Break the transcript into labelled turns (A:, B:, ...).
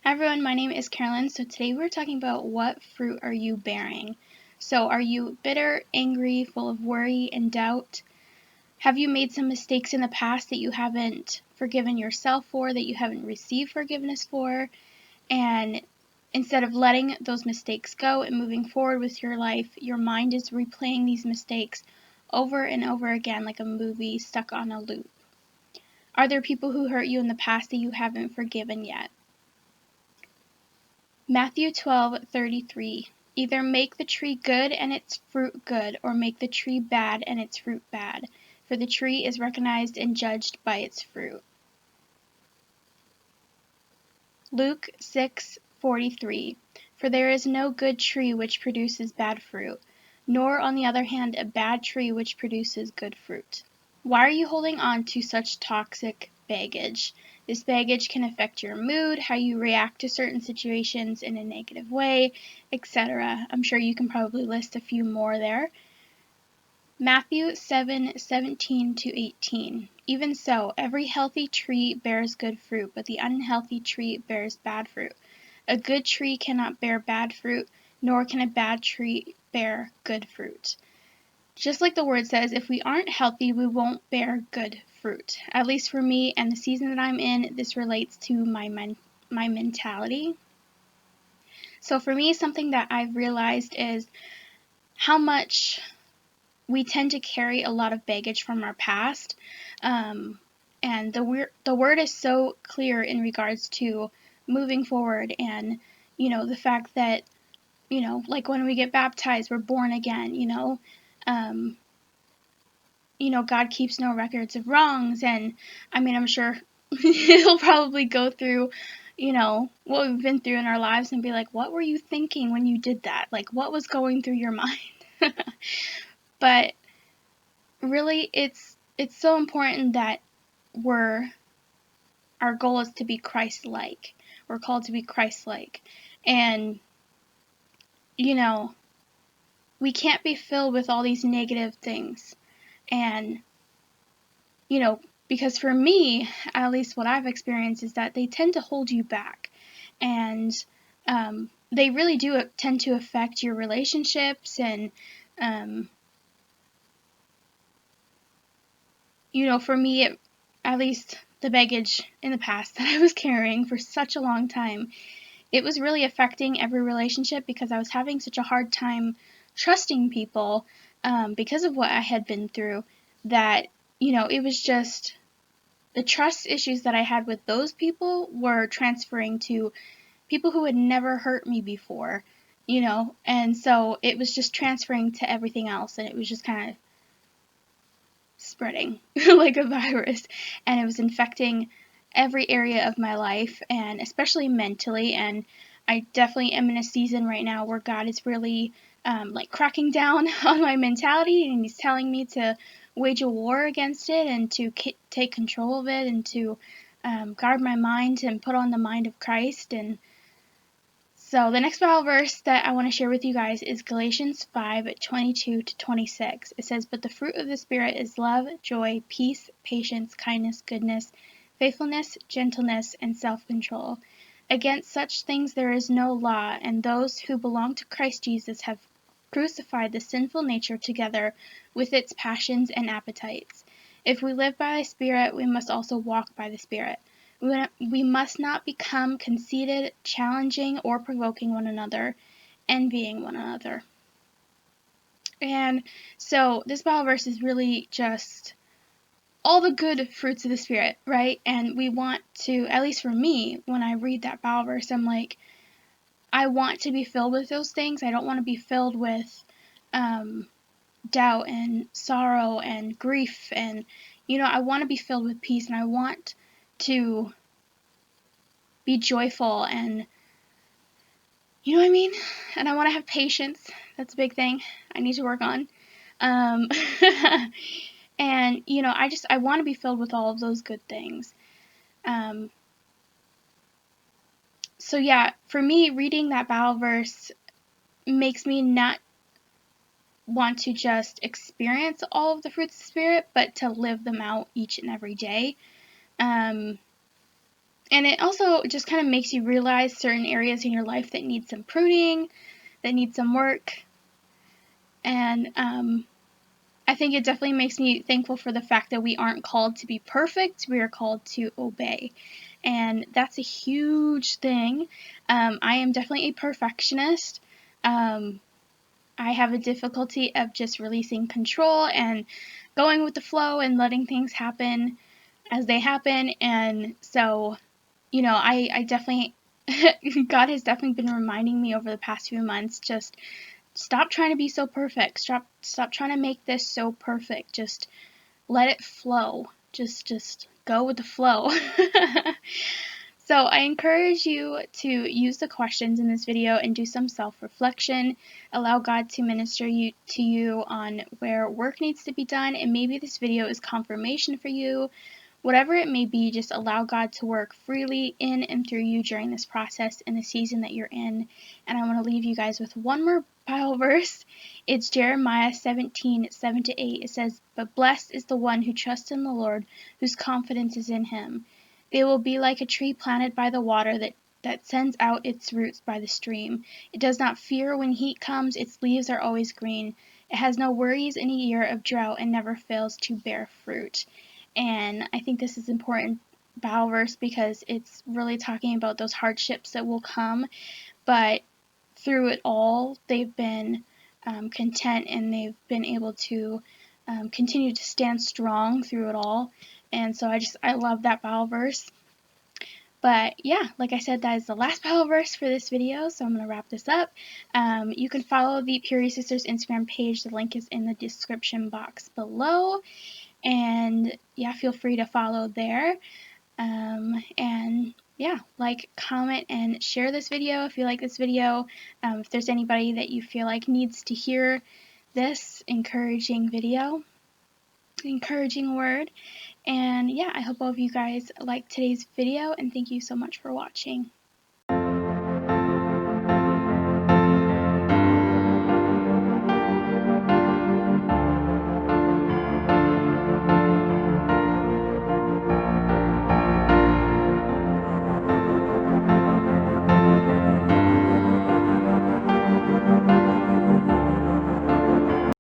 A: Hi everyone, my name is Carolyn. So today we're talking about what fruit are you bearing? So are you bitter, angry, full of worry and doubt? Have you made some mistakes in the past that you haven't forgiven yourself for, that you haven't received forgiveness for? And instead of letting those mistakes go and moving forward with your life, your mind is replaying these mistakes over and over again like a movie stuck on a loop. Are there people who hurt you in the past that you haven't forgiven yet? Matthew 12:33 Either make the tree good and its fruit good, or make the tree bad and its fruit bad, for the tree is recognized and judged by its fruit. Luke 6:43 For there is no good tree which produces bad fruit, nor on the other hand a bad tree which produces good fruit. Why are you holding on to such toxic baggage? This baggage can affect your mood, how you react to certain situations in a negative way, etc. I'm sure you can probably list a few more there. Matthew 7:17-18 Even so, every healthy tree bears good fruit, but the unhealthy tree bears bad fruit. A good tree cannot bear bad fruit, nor can a bad tree bear good fruit. Just like the word says, if we aren't healthy, we won't bear good fruit. At least for me and the season that I'm in, this relates to my mentality. So for me, something that I've realized is how much we tend to carry a lot of baggage from our past. And the word is so clear in regards to moving forward and, the fact that, like when we get baptized, we're born again, God keeps no records of wrongs, and I'm sure he'll probably go through, what we've been through in our lives and be like, what were you thinking when you did that? Like, what was going through your mind? But really, it's so important that our goal is to be Christ-like. We're called to be Christ-like. And, we can't be filled with all these negative things. And, because for me, at least what I've experienced is that they tend to hold you back. And they really do tend to affect your relationships and, for me, at least the baggage in the past that I was carrying for such a long time, it was really affecting every relationship because I was having such a hard time trusting people because of what I had been through, that, it was just the trust issues that I had with those people were transferring to people who had never hurt me before, and so it was just transferring to everything else, and it was just kind of spreading like a virus, and it was infecting every area of my life, and especially mentally. And I definitely am in a season right now where God is really cracking down on my mentality, and he's telling me to wage a war against it and to take control of it, and to guard my mind and put on the mind of Christ. And so the next Bible verse that I want to share with you guys is Galatians 5:22-26. It says, But the fruit of the Spirit is love, joy, peace, patience, kindness, goodness, faithfulness, gentleness, and self-control. Against such things there is no law, and those who belong to Christ Jesus have crucified the sinful nature together with its passions and appetites. If we live by the Spirit, we must also walk by the Spirit. We must not become conceited, challenging, or provoking one another, envying one another. And so this Bible verse is really just all the good fruits of the Spirit, right? And we want to, at least for me, when I read that Bible verse, I'm like, I want to be filled with those things. I don't want to be filled with doubt and sorrow and grief. And, I want to be filled with peace, and I want to be joyful, and you know what I mean? And I want to have patience. That's a big thing I need to work on. And, I want to be filled with all of those good things. So yeah, for me, reading that Bible verse makes me not want to just experience all of the fruits of the Spirit, but to live them out each and every day. And it also just kind of makes you realize certain areas in your life that need some pruning, that need some work. And I think it definitely makes me thankful for the fact that we aren't called to be perfect. We are called to obey. And that's a huge thing. I am definitely a perfectionist. I have a difficulty of just releasing control and going with the flow and letting things happen as they happen. And so, you know, I definitely, God has definitely been reminding me over the past few months, just stop trying to be so perfect. Stop trying to make this so perfect. Just let it flow. Just go with the flow. So I encourage you to use the questions in this video and do some self-reflection. Allow God to minister to you on where work needs to be done, and maybe this video is confirmation for you. Whatever it may be, just allow God to work freely in and through you during this process in the season that you're in. And I want to leave you guys with one more Bible verse. It's Jeremiah 17:7-8. It says, "But blessed is the one who trusts in the Lord, whose confidence is in him. They will be like a tree planted by the water that sends out its roots by the stream. It does not fear when heat comes, its leaves are always green. It has no worries in a year of drought and never fails to bear fruit." And I think this is important Bible verse because it's really talking about those hardships that will come, but through it all, they've been content and they've been able to continue to stand strong through it all. And so I love that Bible verse. But yeah, like I said, that is the last Bible verse for this video, so I'm going to wrap this up. You can follow the Purity Sisters Instagram page. The link is in the description box below. And yeah, feel free to follow there. And yeah, like, comment, and share this video if you like this video. If there's anybody that you feel like needs to hear this encouraging word. And yeah, I hope all of you guys liked today's video, and thank you so much for watching.